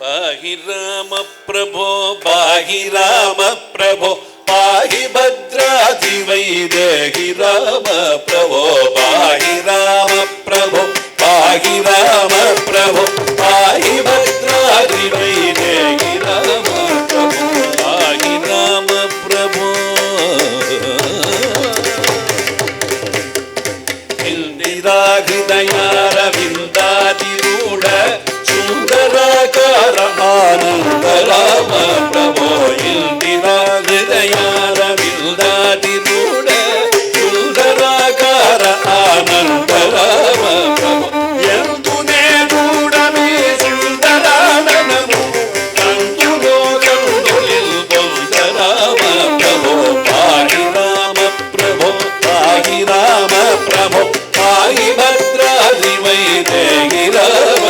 पाहि राम प्रभो पाहि राम प्रभो पाहि भद्राधिवैदेहि राम प्रभो पाहि राम प्रभो पाहि राम प्रभो पाहि भद्राधिवैदेहि राम प्रभो पाहि राम प्रभो हृदयारविन्दातिरूढ सुन्दराकार आनन्द राम प्रभो हृदयारविन्दातिरूढ सुन्दराकार आनन्द राम प्रभो ಎಂದುನೇ ಮೂಡಮೇ ಸುಂದರಾನನನು ಕಂದು ಲೋಕಂದುಲಿಲ್ ಬಂದ ರಾಮ ಪ್ರಭೋ ಪಾಹಿ ರಾಮ ಪ್ರಭೋ ಪಾಹಿ ರಾಮ ಪ್ರಭೋ पाहि भद्राधिवैदेहि राम